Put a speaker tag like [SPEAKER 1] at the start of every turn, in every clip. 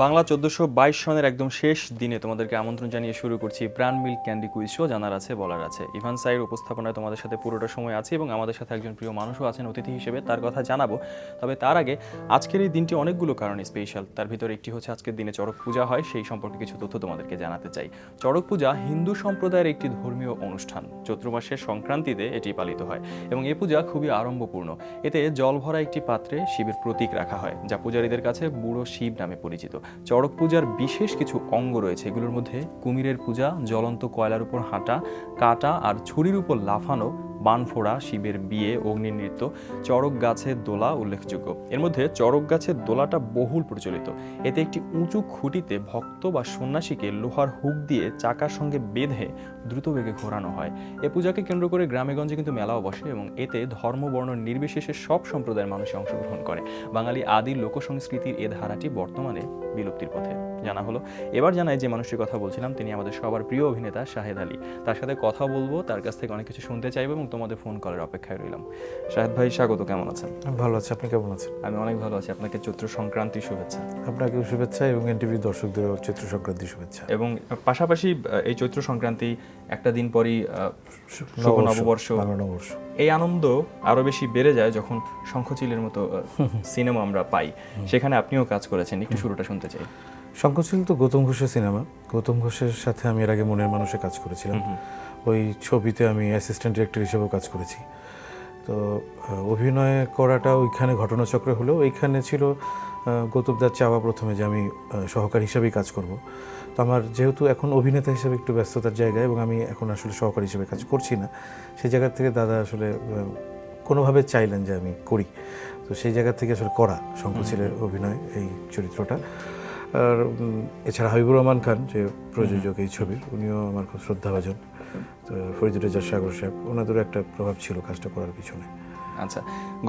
[SPEAKER 1] বাংলা ১৪২২ সনের একদম শেষ দিনে তোমাদেরকে আমন্ত্রণ জানিয়ে শুরু করছি প্রাণ মিল্ক ক্যান্ডি কুইজ শো। জানার আছে বলার আছে। ইভান সাইর উপস্থাপনায় তোমাদের সাথে পুরোটা সময় আছে এবং আমাদের সাথে একজন প্রিয় মানুষও আছেন অতিথি হিসেবে, তার কথা জানাবো। তবে তার আগে আজকের এই দিনটি অনেকগুলো কারণে স্পেশাল। তার ভিতরে একটি হচ্ছে আজকের দিনে চড়ক পূজা হয়, সেই সম্পর্কে কিছু তথ্য তোমাদেরকে জানাতে চাই। চড়ক পূজা হিন্দু সম্প্রদায়ের একটি ধর্মীয় অনুষ্ঠান। চৈত্র মাসের সংক্রান্তিতে এটি পালিত হয় এবং এই পূজা খুবই আড়ম্বরপূর্ণ। এতে জল ভরা একটি পাত্রে শিবের প্রতীক রাখা হয়, যা পূজারীদের কাছে বুড়ো শিব নামে পরিচিত। চড়ক পূজার বিশেষ কিছু অঙ্গ রয়েছে, এগুলোর মধ্যে কুমিরের পূজা, জ্বলন্ত কয়লার উপর হাঁটা, কাটা আর ছুরির উপর লাফানো, বানফোড়া, শিবের বিয়ে, অগ্নি নৃত্য, চড়ক গাছের দোলা উল্লেখযোগ্য। এর মধ্যে চড়ক গাছের দোলাটা বহুল প্রচলিত। এতে একটি উঁচু খুঁটিতে ভক্ত বা সন্ন্যাসীকে লোহার হুক দিয়ে চাকার সঙ্গে বেঁধে দ্রুত বেগে ঘোরানো হয়। এ পূজাকে কেন্দ্র করে গ্রামেগঞ্জে কিন্তু মেলাও বসে এবং এতে ধর্ম বর্ণ নির্বিশেষে সব সম্প্রদায়ের মানুষ অংশগ্রহণ করে। বাঙালি আদি লোকসংস্কৃতির এ ধারাটি বর্তমানে বিলুপ্তির পথে। জানা হলো। এবার জানাই যে মানুষটির কথা বলছিলাম, তিনি আমাদের সবার প্রিয় অভিনেতা শাহেদ আলী। তার সাথে কথা বলবো, তার কাছ থেকে অনেক কিছু শুনতে চাইবো এবং তোমাদের ফোন কলের অপেক্ষায় রইলাম। শাহেদ ভাই, স্বাগত। কেমন আছেন?
[SPEAKER 2] ভালো আছি, আপনি কেমন আছেন?
[SPEAKER 1] আমি অনেক ভালো আছি। আপনাকে চৈত্র সংক্রান্তির শুভেচ্ছা।
[SPEAKER 2] আপনাকেও শুভেচ্ছা এবং এনটিভির দর্শকদেরও চৈত্র সংক্রান্তির শুভেচ্ছা।
[SPEAKER 1] এবং পাশাপাশি এই চৈত্র সংক্রান্তি একটা দিন পরই শুভ নববর্ষ। এই আনন্দ আরো বেশি বেড়ে যায় যখন শঙ্খচিলের মতো সিনেমা আমরা পাই। সেখানে আপনিও কাজ করেছেন, একটু শুরুটা শুনতে চাই।
[SPEAKER 2] শঙ্খচিল তো গৌতম ঘোষের সিনেমা। গৌতম ঘোষের সাথে আমি এর আগে মনের মানুষে কাজ করেছিলাম। ওই ছবিতে আমি অ্যাসিস্ট্যান্ট ডিরেক্টর হিসেবেও কাজ করেছি। তো অভিনয় করাটা ওইখানে ঘটনাচক্রে হলেও এইখানে ছিল গৌতমদার চাওয়া প্রথমে যে আমি সহকারী হিসেবেই কাজ করব। তো আমার যেহেতু এখন অভিনেতা হিসেবে একটু ব্যস্ততার জায়গায় এবং আমি এখন আসলে সহকারী হিসেবে কাজ করছি না, সেই জায়গা থেকে দাদা আসলে কোনোভাবে চাইলেন যে আমি করি। তো সেই জায়গা থেকে আসলে করা শঙ্খচিলের অভিনয় এই চরিত্রটা। আর এছাড়া হাবিবুর রহমান খান যে প্রযোজক এই ছবির, উনিও আমার খুব শ্রদ্ধাভাজন। তো ফরিদুর রেজা সাগর সাহেব, ওনাদেরও একটা প্রভাব ছিল কাজটা করার পিছনে।
[SPEAKER 1] আচ্ছা,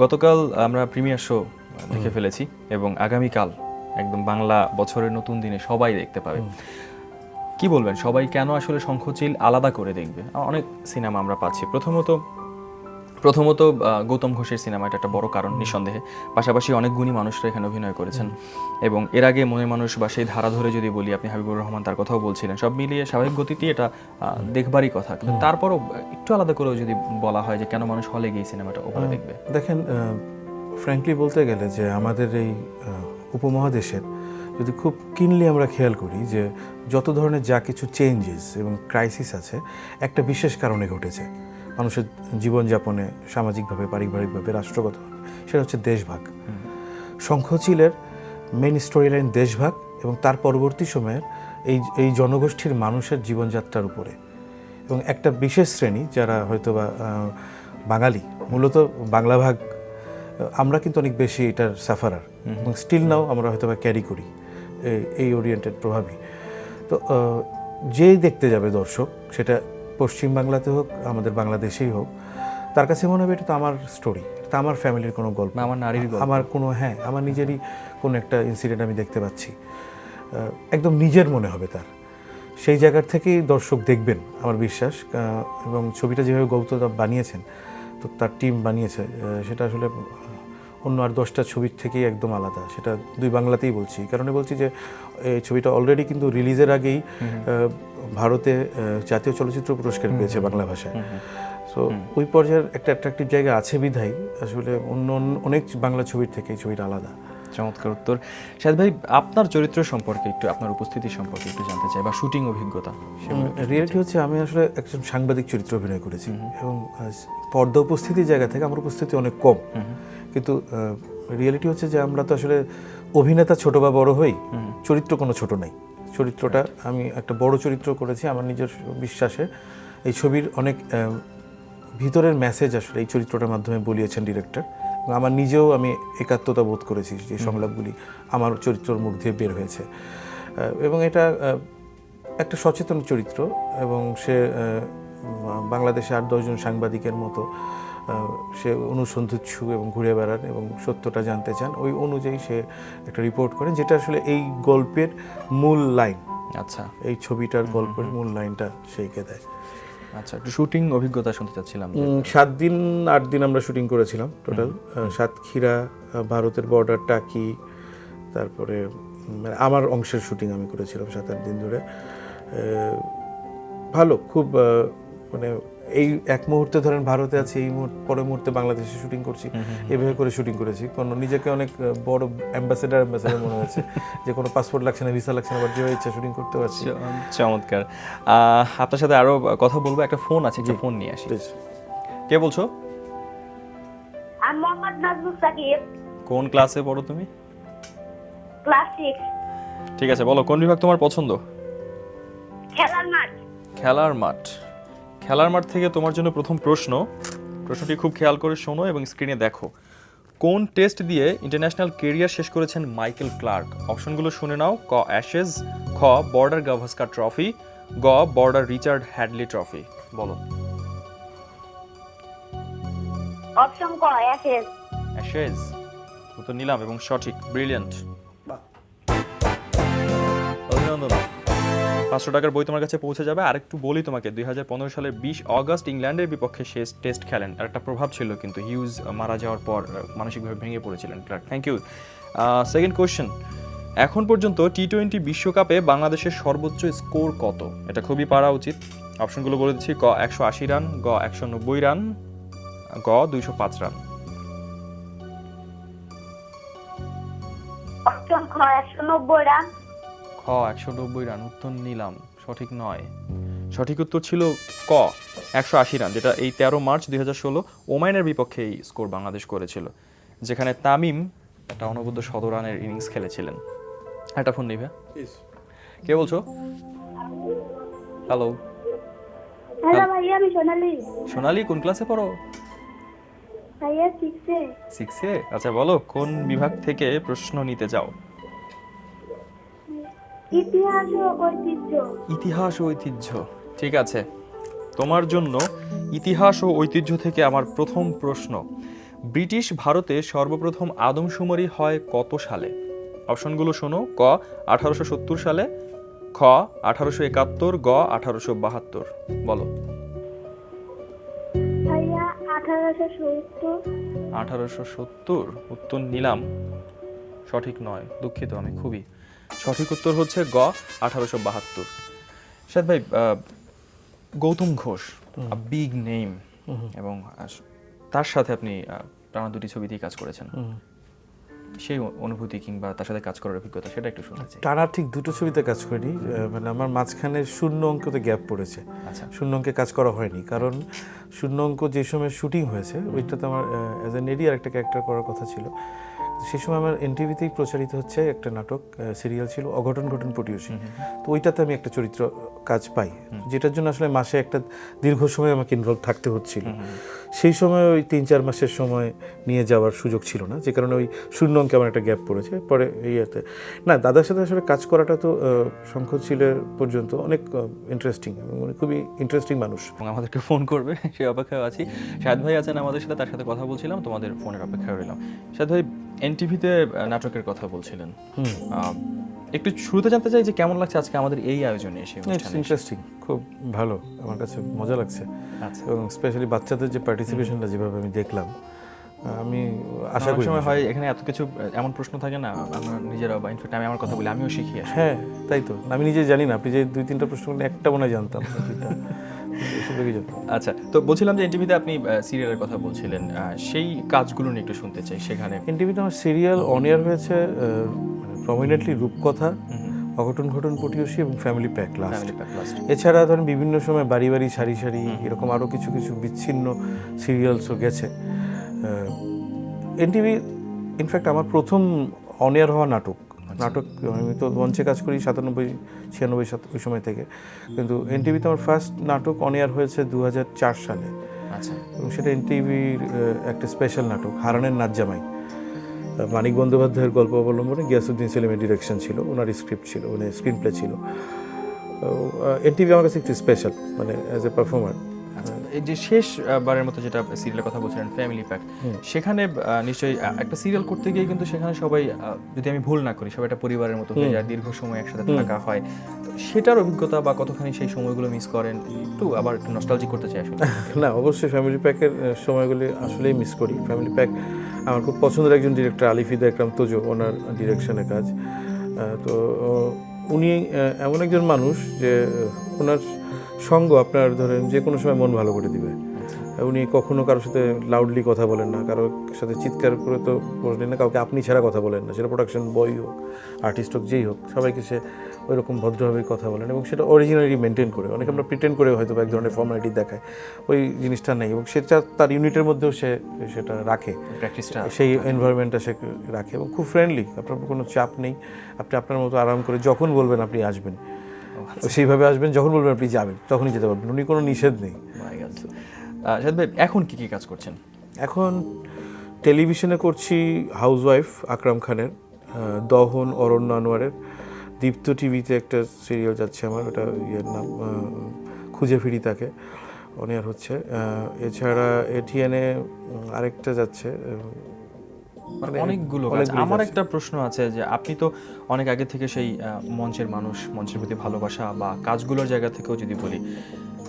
[SPEAKER 1] গতকাল আমরা প্রিমিয়ার শো দেখে ফেলেছি এবং আগামীকাল একদম বাংলা বছরের নতুন দিনে সবাই দেখতে পাবে। কি বলবেন, সবাই কেন আসলে শঙ্খচিল আলাদা করে দেখবে? অনেক সিনেমা আমরা পাচ্ছি। প্রথমত গৌতম ঘোষের সিনেমা, এটা একটা বড় কারণ নিঃসন্দেহে। পাশাপাশি অনেক গুণী মানুষরা এখানে অভিনয় করেছেন এবং এর আগে মনের মানুষ বা সেই ধারা ধরে যদি বলি, আপনি হাবিবুর রহমান, তার কথাও বলছিলেন। সব মিলিয়ে স্বাভাবিক গতিতেই এটা দেখবারই কথা। কিন্তু তারপরও একটু আলাদা করেও যদি বলা হয় যে কেন মানুষ হলে গিয়ে সিনেমাটা ওভাবে দেখবে?
[SPEAKER 2] দেখেন, ফ্র্যাঙ্কলি বলতে গেলে যে আমাদের এই উপমহাদেশের যদি খুব কিনলি আমরা খেয়াল করি যে যত ধরনের যা কিছু চেঞ্জেস এবং ক্রাইসিস আছে, একটা বিশেষ কারণে ঘটেছে মানুষের জীবনযাপনে, সামাজিকভাবে, পারিবারিকভাবে, রাষ্ট্রগতভাবে। সেটা হচ্ছে দেশভাগ। শঙ্খচিলের মেইন স্টোরি লাইন দেশভাগ এবং তার পরবর্তী সময়ের এই জনগোষ্ঠীর মানুষের জীবনযাত্রার উপরে। এবং একটা বিশেষ শ্রেণী যারা হয়তো বা বাঙালি, মূলত বাংলা ভাগ, আমরা কিন্তু অনেক বেশি এটার সাফারার এবং স্টিল নাও আমরা হয়তো বা ক্যারি করি এই ওরিয়েন্টেড প্রভাবই। তো যেই দেখতে যাবে দর্শক, সেটা পশ্চিমবাংলাতে হোক, আমাদের বাংলাদেশেই হোক, তার কাছে মনে হবে এটা তো আমার স্টোরি, এটা আমার ফ্যামিলির কোনো গল্প,
[SPEAKER 1] আমার নারীর গল্প,
[SPEAKER 2] আমার কোনো, হ্যাঁ, আমার নিজেরই কোনো একটা ইনসিডেন্ট আমি দেখতে পাচ্ছি, একদম নিজের মনে হবে তার। সেই জায়গার থেকেই দর্শক দেখবেন আমার বিশ্বাস। এবং ছবিটা যেভাবে গৌতম বানিয়েছেন, তো তার টিম বানিয়েছে, সেটা আসলে অন্য আর 10টা ছবির থেকেই একদম আলাদা। সেটা দুই বাংলাতেই বলছি, এই কারণে বলছি যে এই ছবিটা অলরেডি কিন্তু রিলিজের আগেই ভারতে জাতীয় চলচ্চিত্র পুরস্কার পেয়েছে বাংলা ভাষায়। সো ওই পর্যায়ের একটা অ্যাট্রাকটিভ জায়গা আছে বিধায় আসলে অন্য অনেক বাংলা ছবির থেকে এই ছবিটা আলাদা।
[SPEAKER 1] চমৎকার উত্তর। শাহেদ ভাই, আপনার চরিত্র সম্পর্কে একটু, আপনার উপস্থিতি সম্পর্কে একটু জানতে চাই, বা শুটিং অভিজ্ঞতা।
[SPEAKER 2] রিয়েলিটি হচ্ছে আমি আসলে একজন সাংবাদিক চরিত্র অভিনয় করেছি এবং পর্দা উপস্থিতির জায়গা থেকে আমার উপস্থিতি অনেক কম। কিন্তু রিয়েলিটি হচ্ছে যে আমরা তো আসলে অভিনেতা ছোট বা বড় হই, চরিত্র কোনো ছোট নাই। চরিত্রটা আমি একটা বড় চরিত্র করেছি আমার নিজের বিশ্বাসে। এই ছবির অনেক ভিতরের মেসেজ আসলে এই চরিত্রটার মাধ্যমে বলিয়েছেন ডিরেক্টর। আমার নিজেও আমি একাত্মতা বোধ করেছি যে সংলাপগুলি আমার চরিত্রের মুখ দিয়ে বের হয়েছে। এবং এটা একটা সচেতন চরিত্র এবং সে বাংলাদেশে 8-10 জন সাংবাদিকের মতো সে অনুসন্ধিৎসু এবং ঘুরে বেড়ান এবং সত্যটা জানতে চান। ওই অনুযায়ী সে একটা রিপোর্ট করেন, যেটা আসলে এই গল্পের মূল লাইন।
[SPEAKER 1] আচ্ছা,
[SPEAKER 2] এই ছবিটার গল্পের মূল লাইনটা সেইকে দেয়।
[SPEAKER 1] আচ্ছা, একটু শুটিং অভিজ্ঞতা শুনতে চাচ্ছিলাম।
[SPEAKER 2] 7 দিন 8 দিন আমরা শুটিং করেছিলাম টোটাল। সাতক্ষীরা, ভারতের বর্ডার, টাকি, তারপরে মানে আমার অংশের শুটিং আমি করেছিলাম 7-8 দিন ধরে। ভালো, খুব মানে এই এক মুহূর্তে ধরেন ভারতে আছি, এই পরের মুহূর্তে বাংলাদেশে শুটিং করছি, এভাবে করে শুটিং করেছি। কোনো নিজেকে অনেক বড় অ্যাম্বাসেডার মনে হয়েছে যে কোনো পাসপোর্ট লাগছে না, ভিসা লাগছে না, বা যেভাবে ইচ্ছা শুটিং করতে পারছি।
[SPEAKER 1] চমৎকার। আপনার সাথে আরো কথা বলবো, একটা ফোন আছে, একটা ফোন নিয়ে আসি। কে বলছো?
[SPEAKER 3] আমি মোহাম্মদ নাজমুল সাকিব,
[SPEAKER 1] কোন ক্লাসে পড়ো তুমি?
[SPEAKER 3] ক্লাস 6।
[SPEAKER 1] ঠিক আছে, বলো কোন বিভাগ তোমার পছন্দ?
[SPEAKER 3] খেলার মাঠ।
[SPEAKER 1] খেলার মাঠ। খেলার মাঠ থেকে তোমার জন্য প্রথম প্রশ্নটি খুব খেয়াল করে শোনো এবং স্ক্রিনে দেখো। কোন টেস্ট দিয়ে ইন্টারন্যাশনাল কেরিয়ার শেষ করেছেন মাইকেল ক্লার্ক? অপশনগুলো শুনে নাও। ক অ্যাশেজ, খ বর্ডার গাভাস্কার ট্রফি, গ বর্ডার রিচার্ড হ্যাডলি ট্রফি। বলো।
[SPEAKER 3] অপশন ক অ্যাশেজ।
[SPEAKER 1] অ্যাশেজ উত্তর নিলাম এবং সঠিক। ব্রিলিয়ান্ট, অভিনন্দন। 500 টাকার বই তোমার কাছে পৌঁছে যাবে। আরেকটু বলি তোমাকে, 2015 সালের 20 অগস্ট ইংল্যান্ডের বিপক্ষে শেষ টেস্ট খেলেন। আর একটা প্রভাব ছিল কিন্তু, হিউজ মারা যাওয়ার পর মানসিকভাবে ভেঙে পড়েছিলেন Clarke. Thank you. Second question, এখন পর্যন্ত টি-20 বিশ্বকাপে বাংলাদেশের সর্বোচ্চ স্কোর কত? এটা খুবই পারা উচিত। অপশনগুলো বলে দিচ্ছি। ক 180 রান, গ 190 রান, গ 205 রান।
[SPEAKER 3] অপশন খ 190 রান।
[SPEAKER 1] খ 190 রান উত্তর নিলাম, সঠিক নয়। সঠিক উত্তর ছিল ক 180 রান, যেটা এই 13 মার্চ 2016 ওমানের বিপক্ষে এই স্কোর বাংলাদেশ করেছিল, যেখানে তামিম একটা অনবদ্য 100 রানের ইনিংস খেলেছিলেন। একটা ফোন নিবে। কে বলছো? হ্যালো।
[SPEAKER 3] হ্যালো ভাইয়া, আমি সোনালী।
[SPEAKER 1] সোনালী, কোন ক্লাসে পড়ো?
[SPEAKER 3] ভাইয়া 6-এ।
[SPEAKER 1] 6-এ? আচ্ছা, বলো কোন বিভাগ থেকে প্রশ্ন নিতে চাও?
[SPEAKER 3] ইতিহাস ও ঐতিহ্য।
[SPEAKER 1] ইতিহাস ও ঐতিহ্য। ঠিক আছে, তোমার জন্য ইতিহাস ও ঐতিহ্য থেকে আমার প্রথম প্রশ্ন। ব্রিটিশ ভারতে সর্বপ্রথম আদমশুমারি হয় কত সালে? অপশনগুলো শোনো। ক 1870 সালে, খ 1871, গ 1872। বলো।
[SPEAKER 3] ভাইয়া 1870।
[SPEAKER 1] 1870 উত্তর নিলাম, সঠিক নয়। দুঃখিত আমি খুবই। সঠিক উত্তর হচ্ছে গ 1872। শাহেদ ভাই, গৌতম ঘোষ, বিগ নেম, এবং তার সাথে আপনি টানা 2টি ছবিতেই কাজ করেছেন। সেই অনুভূতি কিংবা তার সাথে কাজ করার অভিজ্ঞতা, সেটা একটু শুনতে চাই।
[SPEAKER 2] টানা ঠিক 2টো ছবিতে কাজ করিনি, মানে আমার মাঝখানে শূন্য অঙ্কতে গ্যাপ পড়েছে।
[SPEAKER 1] আচ্ছা।
[SPEAKER 2] শূন্য অঙ্কে কাজ করা হয়নি, কারণ শূন্য অঙ্ক যে সময় শুটিং হয়েছে ওইটাতে আমার অ্যাজ এ নেডি আর একটা ক্যারেক্টার করার কথা ছিল। সেই সময় আমার এনটিভিতেই প্রচারিত হচ্ছে একটা নাটক, সিরিয়াল ছিল অঘটন ঘটন পটিয়সী। তো ওইটাতে আমি একটা চরিত্র কাজ পাই, যেটার জন্য আসলে মাসে একটা দীর্ঘ সময় আমাকে ইনভলভ থাকতে হচ্ছিল। সেই সময় ওই 3-4 মাসের সময় নিয়ে যাওয়ার সুযোগ ছিল না, যে কারণে ওই শূন্য অঙ্কে আমার একটা গ্যাপ পড়েছে। পরে ইয়েতে না, দাদার সাথে আসলে কাজ করাটা তো শঙ্খচিলের পর্যন্ত অনেক ইন্টারেস্টিং, খুবই ইন্টারেস্টিং মানুষ।
[SPEAKER 1] এবং আমাদেরকে ফোন করবে সেই অপেক্ষায় আছি। শাহেদ ভাই আছেন আমাদের সাথে, তার সাথে কথা বলছিলাম, তোমাদের ফোনের অপেক্ষায় রইলাম। শাহেদ ভাই, এনটিভিতে নাটকের কথা বলছিলেন, একটু শুরুতে জানতে চাই যে কেমন লাগছে আজকে আমাদের এই আয়োজনে এসে?
[SPEAKER 2] ইন্টারেস্টিং, খুব ভালো, আমার কাছে মজা লাগছে।
[SPEAKER 1] আচ্ছা।
[SPEAKER 2] এবং স্পেশালি বাচ্চাদের যে পার্টিসিপেশনটা যেভাবে আমি দেখলাম, আমি আশা করি
[SPEAKER 1] সময় হয় এখানে এত কিছু এমন প্রশ্ন থাকে না, আমরা নিজেরা বা ইনফ্যাক্ট আমি আমার কথা বলি, আমিও শিখি আসলে।
[SPEAKER 2] হ্যাঁ তাই তো, আমি নিজে জানি না, আপনি যে 2-3টা প্রশ্ন করলেন একটা মনে হয় জানতাম।
[SPEAKER 1] আচ্ছা, তো বলছিলাম যে এনটিভিতে আপনি সিরিয়ালের কথা বলছিলেন, সেই কাজগুলো নিয়ে একটু শুনতে চাই। সেখানে
[SPEAKER 2] এনটিভিতে আমার সিরিয়াল অন এয়ার হয়েছে প্রমিনেন্টলি রূপকথা, অঘটন ঘটন পটিয়সী এবং ফ্যামিলি প্যাক লাস্ট। এছাড়া ধরেন বিভিন্ন সময় বাড়ি বাড়ি সারি সারি এরকম আরও কিছু কিছু বিচ্ছিন্ন সিরিয়ালসও গেছে। এনটিভি ইনফ্যাক্ট আমার প্রথম অন এয়ার হওয়া নাটক, আমি তো মঞ্চে কাজ করি 97-96 ওই সময় থেকে, কিন্তু এনটিভিতে আমার ফার্স্ট নাটক অন এয়ার হয়েছে 2004 সালে।
[SPEAKER 1] আচ্ছা।
[SPEAKER 2] এবং সেটা এনটিভির একটা স্পেশাল নাটক, হারানের নাচ জামাই। মানিক বন্দ্যোপাধ্যায়ের গল্প অবলম্বনে গিয়াসউদ্দিন সেলিমের ডিরেকশন ছিল, ওনার স্ক্রিপ্ট ছিল, মানে স্ক্রিন প্লে ছিল। এনটিভি আমার কাছে একটু স্পেশাল, মানে অ্যাজ এ পারফর্মার।
[SPEAKER 1] এই যে শেষ বারের মতো যেটা সিরিয়ালের কথা বলছিলেন ফ্যামিলি প্যাক, সেখানে নিশ্চয়ই একটা সিরিয়াল করতে গিয়ে কিন্তু সেখানে সবাই, যদি আমি ভুল না করি, সবাই একটা পরিবারের মতো হয়ে যায়, দীর্ঘ সময় একসাথে থাকা হয়। তো সেটার অভিজ্ঞতা বা কতখানি সেই সময়গুলো মিস করেন, একটু আবার একটু নস্টালজিক করতে চাই আসলে।
[SPEAKER 2] না, অবশ্যই ফ্যামিলি প্যাকের সময়গুলি আসলেই মিস করি। ফ্যামিলি প্যাক আমার খুব পছন্দের একজন ডিরেক্টর, আলিফিদা একরাম তোজো, ওনার ডিরেকশনে কাজ। তো উনি এমন একজন মানুষ যে ওনার সঙ্গ আপনার ধরেন যে কোনো সময় মন ভালো করে দিবে। উনি কখনো কারোর সাথে লাউডলি কথা বলেন না, কারোর সাথে চিৎকার করে তো বলেন না, কাউকে আপনি ছাড়া কথা বলেন না, সেটা প্রোডাকশন বয় হোক, আর্টিস্ট হোক, যেই হোক, সবাইকে সে ওই রকম ভদ্রভাবেই কথা বলেন এবং সেটা অরিজিনালি মেনটেন করে। অনেকে আমরা প্রিটেন্ড করে হয়তো এক ধরনের ফর্মালিটি দেখায়, ওই জিনিসটা নেই এবং সেটা তার ইউনিটের মধ্যেও সে সেটা রাখে,
[SPEAKER 1] প্র্যাকটিসটা
[SPEAKER 2] সেই এনভায়রনমেন্টটা সে রাখে এবং খুব ফ্রেন্ডলি। আপনার কোনো চাপ নেই, আপনি আপনার মতো আরাম করে যখন বলবেন আপনি আসবেন, সেইভাবে আসবেন, যখন বলবেন আপনি যাবেন তখনই যেতে পারবেন, উনি কোনো নিষেধ নেই।
[SPEAKER 1] শাহেদ ভাই এখন কি কি কাজ করছেন?
[SPEAKER 2] এখন টেলিভিশনে করছি হাউসওয়াইফ আকরাম খানের, দহন অরণ্য আনোয়ারের, দীপ্ত টিভিতে একটা সিরিয়াল যাচ্ছে আমার, ওটা ইয়ের নাম খুঁজে ফিরি তাকে, অনিয়ার হচ্ছে। এছাড়া এটিএনে আরেকটা যাচ্ছে,
[SPEAKER 1] মানে অনেকগুলো কাজ। আমার একটা প্রশ্ন আছে যে আপনি তো অনেক আগে থেকে সেই মঞ্চের মানুষ, মঞ্চের প্রতি ভালোবাসা বা কাজগুলোর জায়গা থেকেও যদি বলি,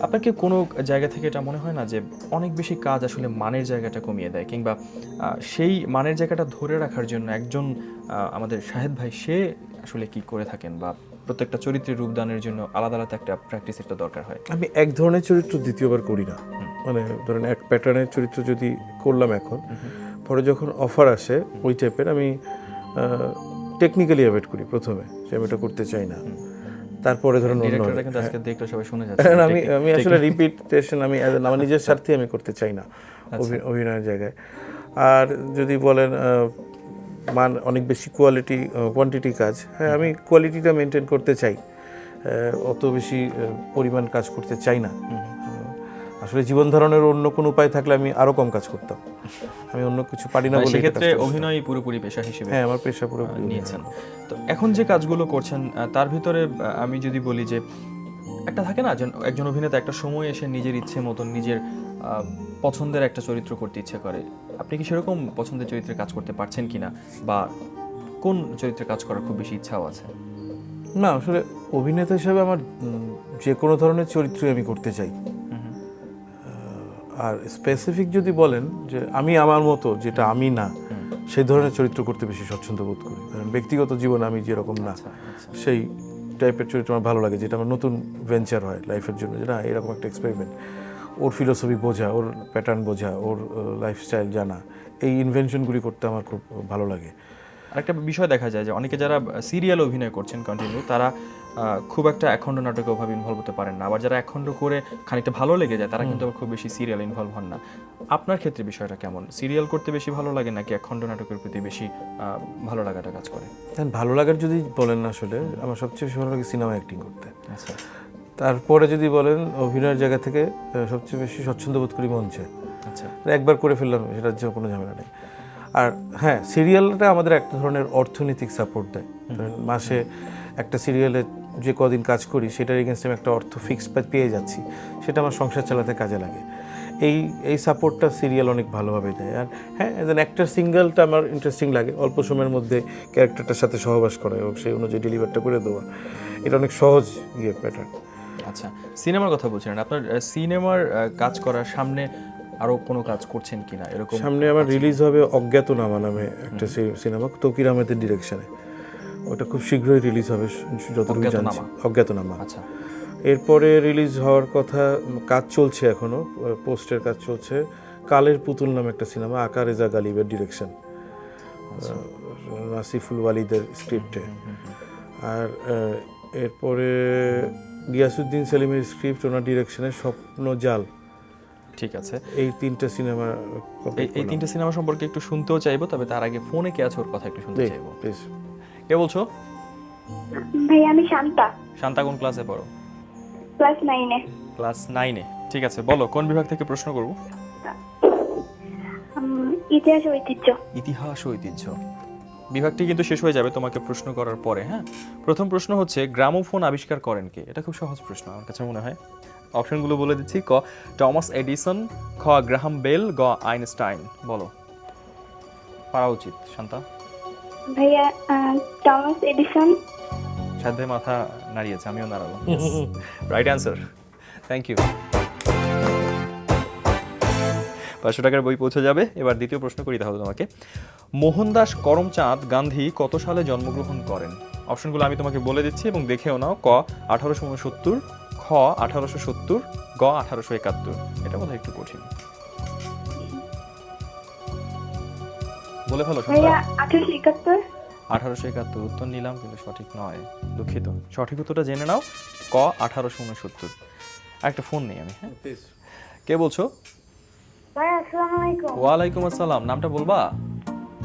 [SPEAKER 1] আপনার কি কোনো জায়গা থেকে এটা মনে হয় না যে অনেক বেশি কাজ আসলে মানের জায়গাটা কমিয়ে দেয়, কিংবা সেই মানের জায়গাটা ধরে রাখার জন্য একজন আমাদের শাহেদ ভাই সে আসলে কি করে থাকেন, বা প্রত্যেকটা চরিত্রের রূপদানের জন্য আলাদা আলাদা একটা প্র্যাকটিসের তো দরকার হয়?
[SPEAKER 2] আমি এক ধরনের চরিত্র দ্বিতীয়বার করি না, মানে ধরেন এক প্যাটার্নের চরিত্র যদি করলাম এখন, পরে যখন অফার আসে ওই টাইপের, আমি টেকনিক্যালি অ্যাভয়েড করি প্রথমে, যে আমি এটা করতে চাই না। তারপরে ধরুন
[SPEAKER 1] ডিরেক্টররা কিন্তু আজকে দেখলে সবাই শুনে যাচ্ছে।
[SPEAKER 2] আমি আসলে রিপিটেশন আমি আমার নিজের স্বার্থে আমি করতে চাই না অভিনয়ের জায়গায়। আর যদি বলেন মান অনেক বেশি কোয়ালিটি কোয়ান্টিটি কাজ, হ্যাঁ আমি কোয়ালিটিটা মেনটেন করতে চাই, অত বেশি পরিমাণ কাজ করতে চাই না। আসলে জীবন ধারণের অন্য কোনো উপায় থাকলে আমি আরো কম কাজ করতাম, আমি অন্য কিছু পারি না বলে
[SPEAKER 1] সেক্ষেত্রে অভিনয় পুরোপুরি পেশা হিসেবে
[SPEAKER 2] হ্যাঁ আমার পেশা পুরোপুরি
[SPEAKER 1] নিয়েছেন। তো এখন যে কাজগুলো করছেন তার ভিতরে আমি যদি বলি যে একটা থাকে না, একজন অভিনেতা একটা সময় এসে নিজের ইচ্ছে মতন নিজের পছন্দের একটা চরিত্র করতে ইচ্ছে করে, আপনি কি সেরকম পছন্দের চরিত্রে কাজ করতে পারছেন কিনা, বা কোন চরিত্রে কাজ করার খুব বেশি ইচ্ছাও আছে?
[SPEAKER 2] না, আসলে অভিনেতা হিসেবে আমার যে কোনো ধরনের চরিত্রই আমি করতে চাই। আর স্পেসিফিক যদি বলেন যে আমি আমার মতো যেটা আমি না, সেই ধরনের চরিত্র করতে বেশি স্বচ্ছন্দ বোধ করি। কারণ ব্যক্তিগত জীবন আমি যেরকম না, সেই টাইপের চরিত্র আমার ভালো লাগে, যেটা আমার নতুন ভেঞ্চার হয় লাইফের জন্য, যে না এরকম একটা এক্সপেরিমেন্ট, ওর ফিলোসফি বোঝা, ওর প্যাটার্ন বোঝা, ওর লাইফস্টাইল জানা, এই ইনভেনশনগুলি করতে আমার খুব ভালো লাগে।
[SPEAKER 1] আরেকটা বিষয় দেখা যায় যে অনেকে যারা সিরিয়াল অভিনয় করছেন কন্টিনিউ, তারা খুব একটা একখণ্ড নাটকে ওভাবে ইনভলভ হতে পারেন না, আবার যারা একখণ্ড করে খানিকটা ভালো লেগে যায় তারা কিন্তু খুব বেশি সিরিয়াল ইনভলভ হন না। আপনার ক্ষেত্রে বিষয়টা কেমন? সিরিয়াল করতে বেশি ভালো লাগে নাকি একখণ্ড নাটকের প্রতি বেশি ভালো লাগাটা কাজ করে?
[SPEAKER 2] ভালো লাগার যদি বলেন, আসলে আমার সবচেয়ে বেশি ভালো লাগে সিনেমা অ্যাক্টিং করতে।
[SPEAKER 1] আচ্ছা,
[SPEAKER 2] তারপরে যদি বলেন অভিনয়ের জায়গা থেকে সবচেয়ে বেশি স্বচ্ছন্দ বোধ করি মঞ্চে।
[SPEAKER 1] আচ্ছা,
[SPEAKER 2] একবার করে ফেললাম, সেটার জন্য কোনো ঝামেলা নেই। আর হ্যাঁ, সিরিয়ালটা আমাদের একটা ধরনের অর্থনৈতিক সাপোর্ট দেয়। মাসে একটা সিরিয়ালে যে কদিন কাজ করি সেটার এগেনস্টে আমি একটা অর্থ ফিক্স পেয়ে যাচ্ছি, সেটা আমার সংসার চালাতে কাজে লাগে। এই সাপোর্টটা সিরিয়াল অনেক ভালোভাবে দেয়। আর হ্যাঁ, এজ অ্যান অ্যাক্টর সিঙ্গেলটা আমার ইন্টারেস্টিং লাগে, অল্প সময়ের মধ্যে ক্যারেক্টারটার সাথে সহবাস করা এবং সেই অনুযায়ী ডেলিভারটা করে দেওয়া, এটা অনেক সহজ প্যাটার্ন।
[SPEAKER 1] আচ্ছা, সিনেমার কথা বলছিলেন, আপনার সিনেমার কাজ করার সামনে আরো কোনো কাজ করছেন কিনা এরকম?
[SPEAKER 2] সামনে আমার রিলিজ হবে অজ্ঞাতনামা নামে একটা সিনেমা, তৌকির আহমেদের ডিরেকশনে। ওটা খুব শীঘ্রই রিলিজ হবে যতটুকু জানছি, অজ্ঞাতনামা।
[SPEAKER 1] আচ্ছা,
[SPEAKER 2] এরপরে রিলিজ হওয়ার কথা, কাজ চলছে এখনো, পোস্টের কাজ চলছে, কালের পুতুল নামে একটা সিনেমা, আকা রেজা গালিবের ডিরেকশন, নাসিফুল ওয়ালিদের স্ক্রিপ্টে। আর এরপরে গিয়াসউদ্দিন সেলিমের স্ক্রিপ্ট, ওনার ডিরেকশনে স্বপ্ন জাল।
[SPEAKER 1] ঠিক আছে,
[SPEAKER 2] এই তিনটা সিনেমা,
[SPEAKER 1] এই তিনটা সিনেমা সম্পর্কে একটু শুনতেও চাইবো, তবে তার আগে ফোনে কে আছে ওর কথা একটু শুনতে চাইবো।
[SPEAKER 2] প্লিজ।
[SPEAKER 1] কে বলছো?
[SPEAKER 3] ভাই আমি শান্তা,
[SPEAKER 1] শান্তা কোন ক্লাসে পড়ো?
[SPEAKER 3] ক্লাস 9-এ।
[SPEAKER 1] ক্লাস 9-এ, ঠিক আছে, বলো কোন বিভাগ থেকে প্রশ্ন করব?
[SPEAKER 3] ইতিহাস ও ঐতিহ্য।
[SPEAKER 1] ইতিহাস ও ঐতিহ্য বিভাগটি কিন্তু শেষ হয়ে যাবে তোমাকে প্রশ্ন করার পরে। হ্যাঁ, প্রথম প্রশ্ন হচ্ছে গ্রামোফোন আবিষ্কার করেন কে? এটা খুব সহজ প্রশ্ন আমার কাছে মনে হয়। অপশনগুলো বলে দিচ্ছি: ক টমাস এডিসন, খ গ্রাহাম বেল, গ আইনস্টাইন। বলো, পারা উচিত শান্তা।
[SPEAKER 3] ভাইয়া টমাস এডিসন।
[SPEAKER 1] সাথে মাথা নাড়িয়েছে, আমিও নাড়ালাম। Right answer, thank you. 500 টাকার বই পৌঁছে যাবে। এবার দ্বিতীয় প্রশ্ন করি তাহলে তোমাকে। মোহনদাস করমচাঁদ গান্ধী কত সালে জন্মগ্রহণ করেন? অপশনগুলো আমি তোমাকে বলে দিচ্ছি এবং দেখেও নাও। ক 1869, খ 1870, গ 1871। এটা বোধহয় একটু কঠিন। বলে ফেলো শান্তা।
[SPEAKER 3] ভাইয়া 1871।
[SPEAKER 1] 1871 উত্তর নিলাম, কিন্তু সঠিক নয়, দুঃখিত। সঠিক উত্তরটা জেনে নাও, ক 1869। একটা ফোন নেই আমি, হ্যাঁ। কে বলছো?
[SPEAKER 3] ভাই আসসালামু আলাইকুম।
[SPEAKER 1] ওয়ালাইকুম আসসালাম। নামটা বলবা?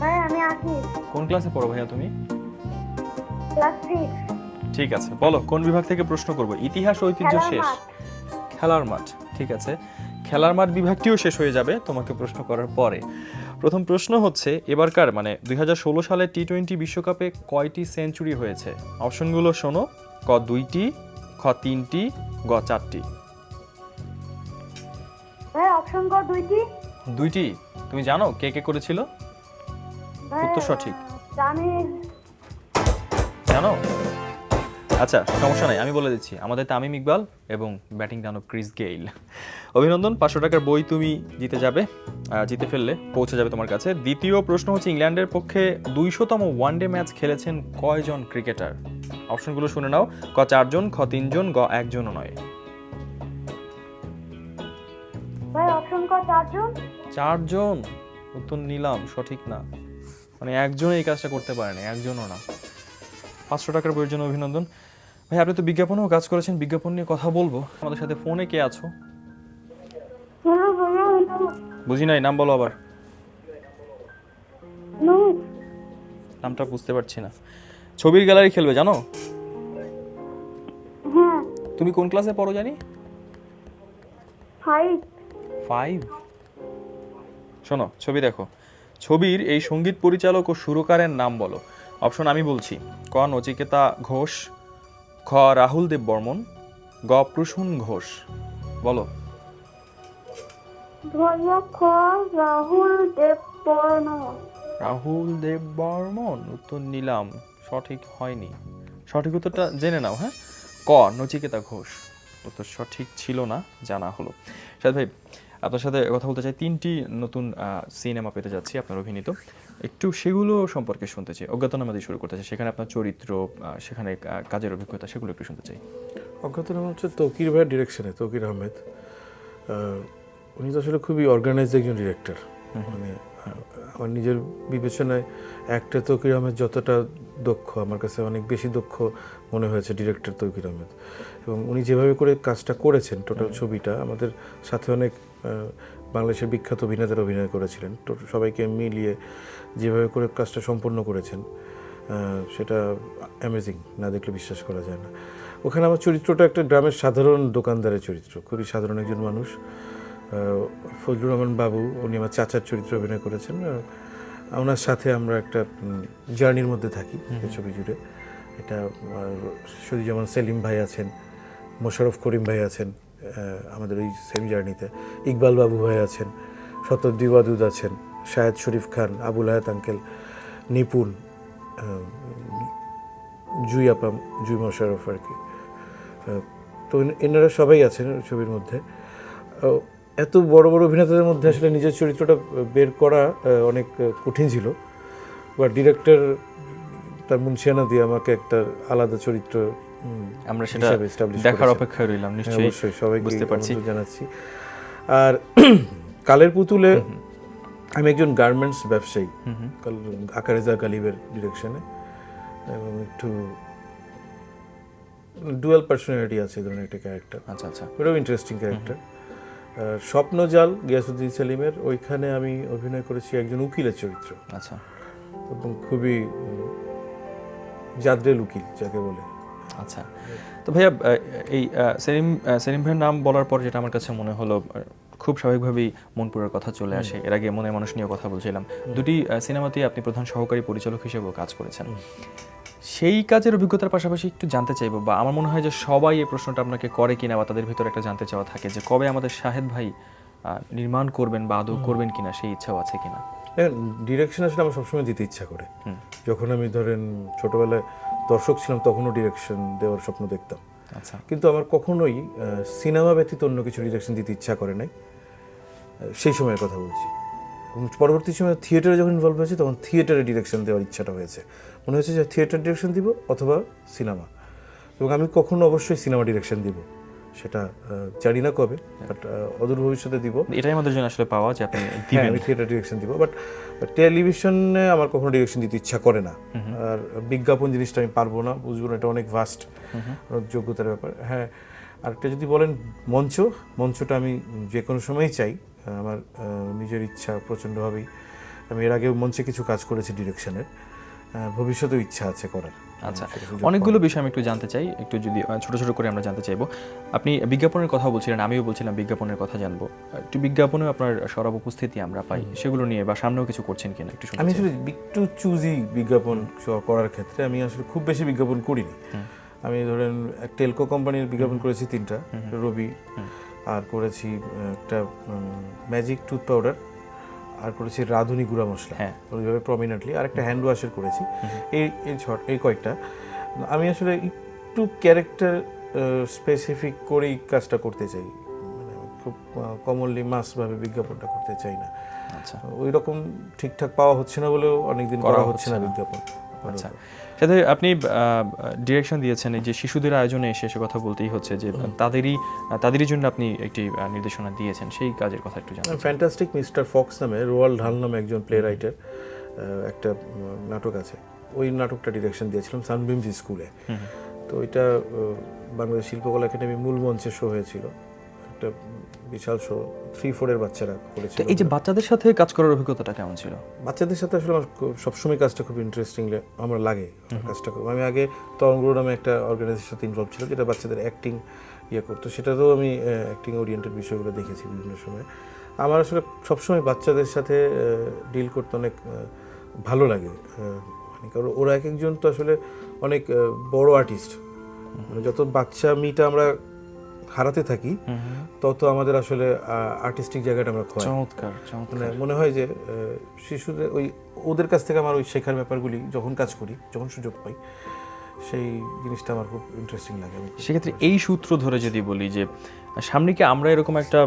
[SPEAKER 3] ভাই আমি আকিব,
[SPEAKER 1] কোন ক্লাসে পড়ো ভাইয়া তুমি?
[SPEAKER 3] ক্লাস 6।
[SPEAKER 1] ঠিক আছে, বলো কোন বিভাগ থেকে প্রশ্ন করব? ইতিহাস ঐতিহ্য
[SPEAKER 3] খেলার
[SPEAKER 1] শেষ।
[SPEAKER 3] মাঠ।
[SPEAKER 1] খেলার মাঠ, ঠিক আছে। খেলার মাঠ বিভাগটিও শেষ হয়ে যাবে তোমাকে প্রশ্ন করার পরে। প্রথম প্রশ্ন হচ্ছে, এবারকার মানে 2016 সালে টি-20 বিশ্বকাপে কয়টি সেঞ্চুরি হয়েছে? অপশনগুলো শোনো। ক 2টি, খ 3টি, গ 4টি।
[SPEAKER 3] ভাই অপশন কর 2টি।
[SPEAKER 1] 2টি? তুমি জানো কে কে করেছিল? উত্তর সঠিক।
[SPEAKER 3] জানি।
[SPEAKER 1] জানো? আচ্ছা, সমস্যা নাই, আমি বলে দিচ্ছি। আমাদের তামিম ইকবাল এবং ব্যাটিং দানব ক্রিস গেইল। অভিনন্দন, 500 টাকার বই তুমি জিতে যাবে। জিতে ফেললে পৌঁছে যাবে তোমার কাছে। দ্বিতীয় প্রশ্ন হচ্ছে, ইংল্যান্ডের পক্ষে 200তম ওয়ানডে ম্যাচ খেলেছেন কয়জন ক্রিকেটার? অপশনগুলো শুনে নাও। ক 4 জন, খ 3 জন, গ 1 জনও নয়।
[SPEAKER 3] ভাই অপশন কর 4 জন।
[SPEAKER 1] 4 জন উত্তর নিলাম, সঠিক না। মানে একজন এই কাজটা করতে পারেনি, একজনও না। 500 টাকার বইয়ের জন্য অভিনন্দন। ভাই আপনি তো বিজ্ঞাপনেও কাজ করেছেন, বিজ্ঞাপন নিয়ে কথা বলবো। আমাদের সাথে ফোনে কে আছো?
[SPEAKER 3] হ্যালো ভাইয়া, হ্যালো।
[SPEAKER 1] বুঝি নাই, নাম বলো আবার।
[SPEAKER 3] নো।
[SPEAKER 1] নামটা বুঝতে পারছি না। ছবির গ্যালারি খেলবে জানো?
[SPEAKER 3] হ্যাঁ।
[SPEAKER 1] তুমি কোন ক্লাসে পড়ো জানি?
[SPEAKER 3] 5।
[SPEAKER 1] 5। শোনো, ছবি দেখো। ছবির এই সঙ্গীত পরিচালক ও সুরকারের নাম বলো। অপশন আমি বলছি। ক নচিকেতা ঘোষ, খ রাহুল দেব বর্মন, গ প্রসূন ঘোষ। বলো।
[SPEAKER 3] ভাইয়া খ রাহুল দেববর্মন।
[SPEAKER 1] রাহুল দেব বর্মন উত্তর নিলাম, সঠিক হয়নি। সঠিক উত্তরটা জেনে নাও, হ্যাঁ। ক নচিকেতা ঘোষ উত্তর সঠিক ছিল না, জানা হলো। শাহেদ ভাই, আপনার সাথে কথা বলতে চাই। 3টি নতুন সিনেমা পেতে যাচ্ছি আপনার অভিনীত, একটু সেগুলো সম্পর্কে শুনতে চাই। অজ্ঞাতনামা দিয়ে শুরু করতে চাই, সেখানে আপনার চরিত্র, সেখানে কাজের অভিজ্ঞতা, সেগুলো একটু শুনতে চাই।
[SPEAKER 2] অজ্ঞাতনামা হচ্ছে তৌকির ভাইয়ের ডিরেকশনে, তৌকির আহমেদ। উনি তো আসলে খুবই অর্গানাইজড একজন ডিরেক্টর। মানে আমার নিজের বিবেচনায় একটা তৌকির আহমেদ যতটা দক্ষ, আমার কাছে অনেক বেশি দক্ষ মনে হয়েছে ডিরেক্টর তৌকির আহমেদ। এবং উনি যেভাবে করে কাজটা করেছেন, টোটাল ছবিটা আমাদের সাথে অনেক বাংলাদেশের বিখ্যাত অভিনেতারা অভিনয় করেছিলেন, সবাইকে মিলিয়ে যেভাবে করে কাজটা সম্পন্ন করেছেন, সেটা অ্যামেজিং, না দেখলে বিশ্বাস করা যায় না। ওখানে আমার চরিত্রটা একটা গ্রামের সাধারণ দোকানদারের চরিত্র, খুবই সাধারণ একজন মানুষ। ফজলুর রহমান বাবু, উনি আমার চাচার চরিত্রে অভিনয় করেছেন। ওনার সাথে আমরা একটা জার্নির মধ্যে থাকি এই ছবি জুড়ে। এটা শরীফুজ্জামান সেলিম ভাই আছেন, মোশাররফ করিম ভাই আছেন আমাদের এই সেম জার্নিতে, ইকবাল বাবু ভাই আছেন, শতাব্দী ওয়াদুদ আছেন, শাহেদ শরীফ খান, আবুল হায়াত আঙ্কেল, নিপুণ, জুই আপা, জুই মোশাররফ আর কি। তো এনারা সবাই আছেন ছবির মধ্যে। এত বড় বড় অভিনেতাদের মধ্যে আসলে নিজের চরিত্রটা বের করা অনেক কঠিন ছিল, বা ডিরেক্টর তার মুন্সিয়ানা দিয়ে আমাকে একটা আলাদা চরিত্র
[SPEAKER 1] আমরা সেটা
[SPEAKER 2] establish
[SPEAKER 1] দেখার
[SPEAKER 2] করেছেন।
[SPEAKER 1] অপেক্ষায় রইলাম। নিশ্চয়ই,
[SPEAKER 2] অবশ্যই সবাইকে
[SPEAKER 1] বুঝতে পারছি।
[SPEAKER 2] আমন্ত্রণ জানাচ্ছি। আর কালের পুতুলে আমি একজন গার্মেন্টস ব্যবসায়ী, আকারেজা গালিবের ডিরেকশনে, এবং একটু ডুয়াল পার্সোনালিটি আছে এই ধরনের একটা ক্যারেক্টার।
[SPEAKER 1] আচ্ছা আচ্ছা,
[SPEAKER 2] ওটাও ইন্টারেস্টিং ক্যারেক্টার। স্বপ্নজাল গিয়াসুদ্দিন সেলিমের, ওইখানে আমি অভিনয় করেছি একজন উকিলের চরিত্র।
[SPEAKER 1] আচ্ছা
[SPEAKER 2] এবং খুবই জাদরেল উকিল যাকে বলে।
[SPEAKER 1] আচ্ছা। তো ভাইয়া, এই সেলিম ভাইয়ের নাম বলার পর যেটা আমার কাছে মনে হলো, খুব স্বাভাবিকভাবেই মনপুরের কথা চলে আসে। এর আগে মনে মানুষ নিয়ে কথা বলছিলাম। দুটি সিনেমাতেই আপনি প্রধান সহকারী পরিচালক হিসেবেও কাজ করেছেন। সেই কাজের অভিজ্ঞতার পাশাপাশি একটু জানতে চাইবো, বা আমার মনে হয় যে সবাই এই প্রশ্নটা আপনাকে করে কিনা, বা তাদের ভিতরে একটা জানতে চাওয়া থাকে যে কবে আমাদের শাহেদ ভাই নির্মাণ করবেন বা আদৌ করবেন কিনা, সেই ইচ্ছাও আছে কিনা।
[SPEAKER 2] ডিরেকশন আসলে আমার সবসময় দিতে ইচ্ছা করে। যখন আমি ধরেন ছোটবেলায় দর্শক ছিলাম, তখনও ডিরেকশন দেওয়ার স্বপ্ন দেখতাম।
[SPEAKER 1] আচ্ছা,
[SPEAKER 2] কিন্তু আমার কখনোই সিনেমা ব্যতীত অন্য কিছু ডিরেকশন দিতে ইচ্ছা করে নাই, সেই সময়ের কথা বলছি। এবং পরবর্তী সময় থিয়েটারে যখন ইনভলভ হয়েছে তখন থিয়েটারে ডিরেকশন দেওয়ার ইচ্ছাটা হয়েছে। মনে হয়েছে যে থিয়েটার ডিরেকশন দিব অথবা সিনেমা, এবং আমি কখনো অবশ্যই সিনেমা ডিরেকশন দিব, সেটা জানি না কবে, বাট অদূর ভবিষ্যতে দিব।
[SPEAKER 1] এটাই আমাদের জন্য আসলে পাওয়া যে আপনি
[SPEAKER 2] হ্যাঁ,
[SPEAKER 1] দিবেন।
[SPEAKER 2] আমি থিয়েটার ডিরেকশন দিব, বাট টেলিভিশনে আমার কখনো ডিরেকশন দিতে ইচ্ছা করে না। আর বিজ্ঞাপন জিনিসটা আমি পারবো না, বুঝবো না, এটা অনেক ভাস্ট যোগ্যতার ব্যাপার। হ্যাঁ, আরেকটা যদি বলেন মঞ্চটা আমি যে কোনো সময়ই চাই, আমার নিজের ইচ্ছা প্রচণ্ডভাবেই। আমি এর আগেও মঞ্চে কিছু কাজ করেছি ডিরেকশনের, ভবিষ্যতেও ইচ্ছা আছে করার।
[SPEAKER 1] আচ্ছা,
[SPEAKER 2] সেটা সুযোগ
[SPEAKER 1] অনেকগুলো
[SPEAKER 2] পাবো।
[SPEAKER 1] বিষয় আমি একটু জানতে চাই, একটু যদি ছোট ছোট করে আমরা জানতে চাইবো। আপনি বিজ্ঞাপনের কথা বলছিলেন, আমিও বলছিলাম বিজ্ঞাপনের কথা জানবো। একটু বিজ্ঞাপনেও আপনার সরব উপস্থিতি আমরা পাই, সেগুলো নিয়ে বা সামনেও কিছু করছেন কিনা একটু শুনতে
[SPEAKER 2] আমি
[SPEAKER 1] চাই।
[SPEAKER 2] আসলে একটু চুজি বিজ্ঞাপন করার ক্ষেত্রে আমি আসলে খুব বেশি বিজ্ঞাপন করিনি। আমি ধরেন একটা টেলকো কোম্পানির বিজ্ঞাপন করেছি 3টা, রবি, আর করেছি একটা ম্যাজিক টুথ পাউডার, আর করেছি রাঁধুনি গুঁড়া মশলা,
[SPEAKER 1] হ্যাঁ।
[SPEAKER 2] ওইভাবে প্রমিনেন্টলি, আর একটা হ্যান্ড ওয়াশের করেছি। এই কয়েকটা আমি আসলে একটু ক্যারেক্টার স্পেসিফিক করেই কাজটা করতে চাই, মানে খুব কমনলি মাসভাবে বিজ্ঞাপনটা করতে চাই না।
[SPEAKER 1] আচ্ছা
[SPEAKER 2] ওই রকম ঠিকঠাক পাওয়া হচ্ছে না বলেও অনেকদিন করা হচ্ছে না বিজ্ঞাপন।
[SPEAKER 1] আচ্ছা, সাথে আপনি ডিরেকশন দিয়েছেন এই যে শিশুদের আয়োজনে এসে সে কথা বলতেই হচ্ছে যে তাদেরই জন্য আপনি একটি নির্দেশনা দিয়েছেন, সেই কাজের কথা একটু জানান।
[SPEAKER 2] ফ্যান্টাস্টিক মিস্টার ফক্স নামে রোয়াল্ড হাল নামে একজন প্লে রাইটার, একটা নাটক আছে, ওই নাটকটা ডিরেকশন দিয়েছিলাম সানবিমস স্কুলে। তো এটা বাংলাদেশ শিল্পকলা একাডেমি মূল মঞ্চে শো হয়েছিল, একটা বিশাল শো, 3-4 বাচ্চারা করেছিল।
[SPEAKER 1] তো এই যে বাচ্চাদের সাথে কাজ করার অভিজ্ঞতাটা কেমন ছিল?
[SPEAKER 2] বাচ্চাদের সাথে আসলে আমার সবসময় কাজটা খুব ইন্টারেস্টিং আমার লাগে। কাজটা আমি আগে তরঙ্গুলো নামে একটা অর্গানাইজেশনের সাথে ইনভলভ ছিল, যেটা বাচ্চাদের অ্যাক্টিং করতো, সেটাতেও আমি অ্যাক্টিং ওরিয়েন্টেড বিষয়গুলো দেখেছি বিভিন্ন সময়। আমার আসলে সবসময় বাচ্চাদের সাথে ডিল করতে অনেক ভালো লাগে, মানে কারণ ওরা এক একজন তো আসলে অনেক বড় আর্টিস্ট, মানে যত বাচ্চা মিটা আমরা হারাতে থাকি তত আমাদের আসলে আর্টিস্টিক জায়গাটা আমরা খোয়াই।
[SPEAKER 1] চমৎকার
[SPEAKER 2] মানে
[SPEAKER 1] চমৎকার।
[SPEAKER 2] মনে হয় যে শিশুদের ওদের কাছ থেকে আমার ওই শেখার ব্যাপারগুলি যখন কাজ করি, যখন সুযোগ পাই, সেই জিনিসটা আমার খুব ইন্টারেস্টিং লাগে।
[SPEAKER 1] সেক্ষেত্রে এই সূত্র ধরে যদি বলি যে সামনে কি আমরা এরকম একটা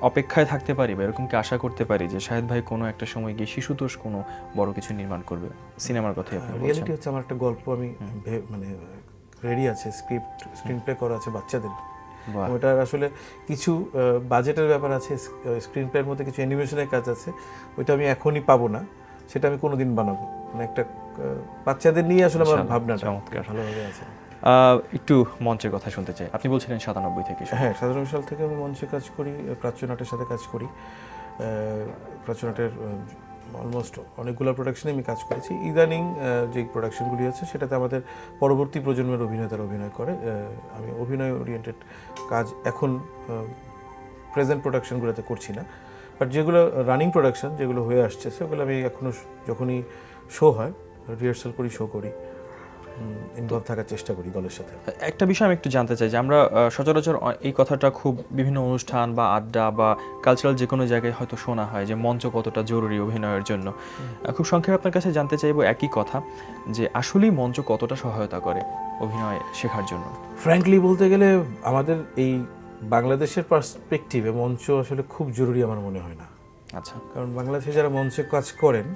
[SPEAKER 1] অপেক্ষায় থাকতে পারি বা এরকম কি আশা করতে পারি যে শাহেদ ভাই কোনো একটা সময় গিয়ে শিশুতোষ কোনো বড় কিছু নির্মাণ করবে, সিনেমার কথাই আপনি বলছেন?
[SPEAKER 2] রিয়েলিটি হচ্ছে আমার একটা গল্প আমি মানে রেডি আছে, স্ক্রিন প্লে করা আছে বাচ্চাদের।
[SPEAKER 1] বাহ।
[SPEAKER 2] ওটার আসলে কিছু বাজেটের ব্যাপার আছে, স্ক্রিন প্লের মধ্যে কিছু অ্যানিমেশনের কাজ আছে, ওইটা আমি এখনই পাবো না, সেটা আমি কোনোদিন বানাবো। মানে একটা বাচ্চাদের নিয়ে আসলে আমার ভাবনাটা
[SPEAKER 1] চমৎকার।
[SPEAKER 2] ভালোভাবে আছে।
[SPEAKER 1] একটু মঞ্চের কথা শুনতে চাই। আপনি বলছিলেন 97 থেকে শুরু।
[SPEAKER 2] হ্যাঁ, 97 সাল থেকে আমি মঞ্চে কাজ করি, প্রাচ্য নাটের সাথে কাজ করি। প্রাচ্য নাটের অলমোস্ট অনেকগুলো প্রোডাকশনে আমি কাজ করেছি। ইদানিং যে প্রোডাকশনগুলি আছে সেটাতে আমাদের পরবর্তী প্রজন্মের অভিনেতারা অভিনয় করে। আমি অভিনয় ওরিয়েন্টেড কাজ এখন প্রেজেন্ট প্রোডাকশনগুলোতে করছি না, বাট যেগুলো রানিং প্রোডাকশন, যেগুলো হয়ে আসছে, সেগুলো আমি এখনও যখনই শো হয় রিহার্সাল করি, শো করি, ইনভলভ থাকার চেষ্টা করি দলের সাথে।
[SPEAKER 1] একটা বিষয় আমি একটু জানতে চাই যে আমরা সচরাচর এই কথাটা খুব বিভিন্ন অনুষ্ঠান বা আড্ডা বা কালচারাল যে কোনো জায়গায় হয়তো শোনা হয় যে মঞ্চ কতটা জরুরি অভিনয়ের জন্য। খুব সংক্ষেপে আপনার কাছে জানতে চাইবো একই কথা, যে আসলেই মঞ্চ কতটা সহায়তা করে অভিনয় শেখার জন্য?
[SPEAKER 2] ফ্র্যাঙ্কলি বলতে গেলে আমাদের এই বাংলাদেশের পার্সপেক্টিভে মঞ্চ আসলে খুব জরুরি আমার মনে হয় না।
[SPEAKER 1] আচ্ছা,
[SPEAKER 2] কারণ বাংলাদেশে যারা মঞ্চে কাজ করেন,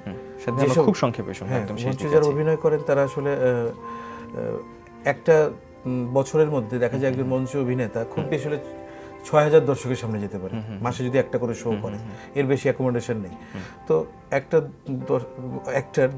[SPEAKER 1] সেটা আমরা খুব সংক্ষেপে শুনবো,
[SPEAKER 2] হ্যাঁ,
[SPEAKER 1] একদম
[SPEAKER 2] মঞ্চে যারা অভিনয় করেন তারা আসলে একটা বছরের মধ্যে দেখা যায় একজন মঞ্চ অভিনেতা খুব বেশি হলে 6000 দর্শকের সামনে যেতে পারে, মাসে যদি একটা করে শো করে, এর বেশি অ্যাকোমোডেশন নেই। তো একটা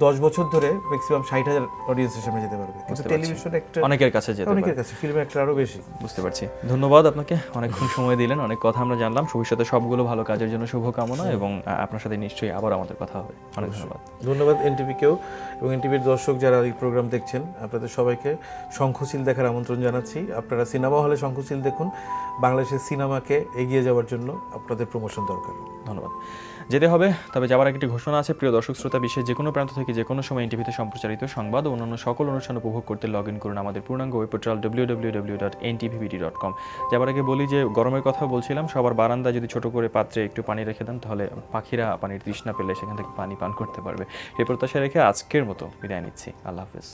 [SPEAKER 2] 10 বছর ধরে ম্যাক্সিমাম 60,000 অডিয়েন্সের সামনে যেতে পারবে, কিন্তু টেলিভিশন একটা
[SPEAKER 1] অনেকের কাছে যেতে পারে।
[SPEAKER 2] অনেকের কাছে, ফিল্ম একটা আরো বেশি।
[SPEAKER 1] বুঝতে পারছি। ধন্যবাদ আপনাকে, অনেকক্ষণ সময় দিলেন, অনেক কথা আমরা জানলাম। ভবিষ্যতে সবগুলো ভালো কাজের জন্য শুভকামনা, এবং আপনার সাথে নিশ্চয়ই আবার আমাদের কথা হবে। অনেক ধন্যবাদ।
[SPEAKER 2] ধন্যবাদ এনটিভিকেও, এবং এনটিভির দর্শক যারা এই প্রোগ্রাম দেখছেন, আপনাদের সবাইকে শঙ্খচিল দেখার আমন্ত্রণ জানাচ্ছি। আপনারা সিনেমা হলে শঙ্খচিল দেখুন, বাংলাদেশের সিনেমাকে এগিয়ে যাওয়ার জন্য আপনাদের প্রমোশন দরকার।
[SPEAKER 1] ধন্যবাদ। যেতে হবে, তবে যাওয়ার একটি ঘোষণা আছে। প্রিয় দর্শক শ্রোতা, বিশ্বের যে কোনো প্রান্ত থেকে যে কোনো সময় এনটিভিতে সম্প্রচারিত সংবাদ ও অন্যান্য সকল অনুষ্ঠান উপভোগ করতে লগ ইন করুন আমাদের পূর্ণাঙ্গ ওয়েব পোর্টাল www.ntvbt.com। যাবার আগে বলি যে গরমের কথা বলছিলাম, সবার বারান্দায় যদি ছোট করে পাত্রে একটু পানি রেখে দেন, তাহলে পাখিরা পানির তৃষ্ণা পেলে সেখান থেকে পানি পান করতে পারবে। এই প্রত্যাশা রেখে আজকের মতো বিদায় নিচ্ছি। আল্লাহ হাফেজ।